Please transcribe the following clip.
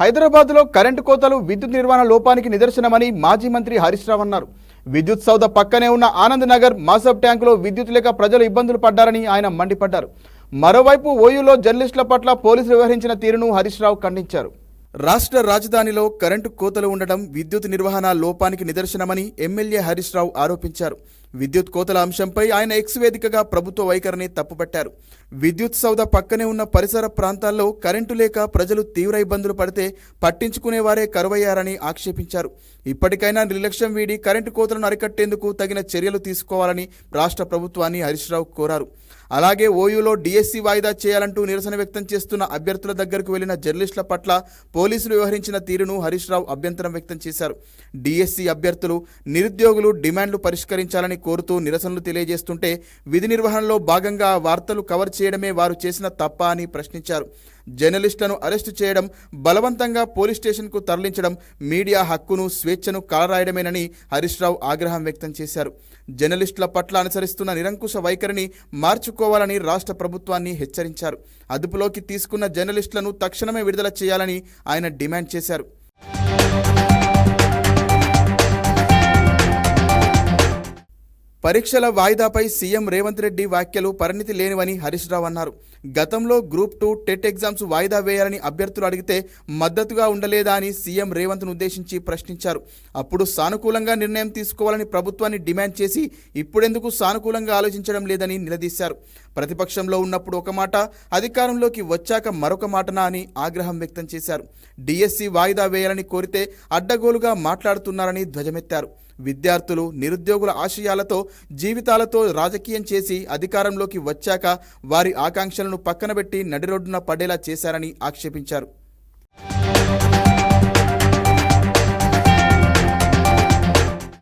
హైదరాబాద్లో కరెంటు కోతలు విద్యుత్ నిర్వహణ లోపానికి నిదర్శనమని మాజీ మంత్రి హరీష్ రావు అన్నారు. విద్యుత్ సౌధ పక్కనే ఉన్న ఆనంద్ నగర్ మాసబ్ ట్యాంకులో విద్యుత్ లేక ప్రజలు ఇబ్బందులు పడ్డారని ఆయన మండిపడ్డారు. మరోవైపు ఓయూలో జర్నలిస్టుల పట్ల పోలీసులు వ్యవహరించిన తీరును హరీష్ రావు ఖండించారు. రాష్ట్ర రాజధానిలో కరెంటు కోతలు ఉండడం విద్యుత్ నిర్వహణ లోపానికి నిదర్శనమని ఎమ్మెల్యే హరీష్ రావు ఆరోపించారు. విద్యుత్ కోతల అంశంపై ఆయన ఎక్స్ వేదికగా ప్రభుత్వ వైఖరిని తప్పుపట్టారు. విద్యుత్ సౌధ పక్కనే ఉన్న పరిసర ప్రాంతాల్లో కరెంటు లేక ప్రజలు తీవ్ర ఇబ్బందులు పడితే పట్టించుకునేవారే కరువయ్యారని ఆక్షేపించారు. ఇప్పటికైనా నిర్లక్ష్యం వీడి కరెంటు కోతలను అరికట్టేందుకు తగిన చర్యలు తీసుకోవాలని రాష్ట్ర ప్రభుత్వాన్ని హరీష్ రావు కోరారు. అలాగే ఓయూలో డిఎస్సి వాయిదా చేయాలంటూ నిరసన వ్యక్తం చేస్తున్న అభ్యర్థుల దగ్గరకు వెళ్లిన జర్నలిస్టుల పట్ల పోలీసులు వ్యవహరించిన తీరును హరీష్ రావు అభ్యంతరం వ్యక్తం చేశారు. డిఎస్సి అభ్యర్థులు నిరుద్యోగులు డిమాండ్లు పరిష్కరించాలని కోరుతూ నిరసనలు తెలియజేస్తుంటే విధి నిర్వహణలో భాగంగా వార్తలు కవర్ చేయడమే వారు చేసిన తప్ప అని ప్రశ్నించారు. జర్నలిస్టులను అరెస్టు చేయడం, బలవంతంగా పోలీస్ స్టేషన్కు తరలించడం మీడియా హక్కును స్వేచ్ఛను కాలరాయడమేనని హరీష్ రావు ఆగ్రహం వ్యక్తం చేశారు. జర్నలిస్టుల పట్ల అనుసరిస్తున్న నిరంకుశ వైఖరిని మార్చుకోవాలని రాష్ట్ర ప్రభుత్వాన్ని హెచ్చరించారు. అదుపులోకి తీసుకున్న జర్నలిస్టులను తక్షణమే విడుదల చేయాలని ఆయన డిమాండ్ చేశారు. పరీక్షల వాయిదాపై సీఎం రేవంత్ రెడ్డి వ్యాఖ్యలు పరిణితి లేనివని హరీష్ రావు అన్నారు. గతంలో గ్రూప్ 2 టెట్ ఎగ్జామ్స్ వాయిదా వేయాలని అభ్యర్థులు అడిగితే మద్దతుగా ఉండలేదా అని సీఎం రేవంత్ను ఉద్దేశించి ప్రశ్నించారు. అప్పుడు సానుకూలంగా నిర్ణయం తీసుకోవాలని ప్రభుత్వాన్ని డిమాండ్ చేసి ఇప్పుడెందుకు సానుకూలంగా ఆలోచించడం లేదని నిలదీశారు. ప్రతిపక్షంలో ఉన్నప్పుడు ఒక మాట, అధికారంలోకి వచ్చాక మరొక మాటనా అని ఆగ్రహం వ్యక్తం చేశారు. డిఎస్సి వాయిదా వేయాలని కోరితే అడ్డగోలుగా మాట్లాడుతున్నారని ధ్వజమెత్తారు. విద్యార్థులు, నిరుద్యోగుల ఆశయాలతో, జీవితాలతో రాజకీయం చేసి అధికారంలోకి వచ్చాక వారి ఆకాంక్షలను పక్కనబెట్టి నడిరోడ్డున పడేలా చేశారని ఆక్షేపించారు.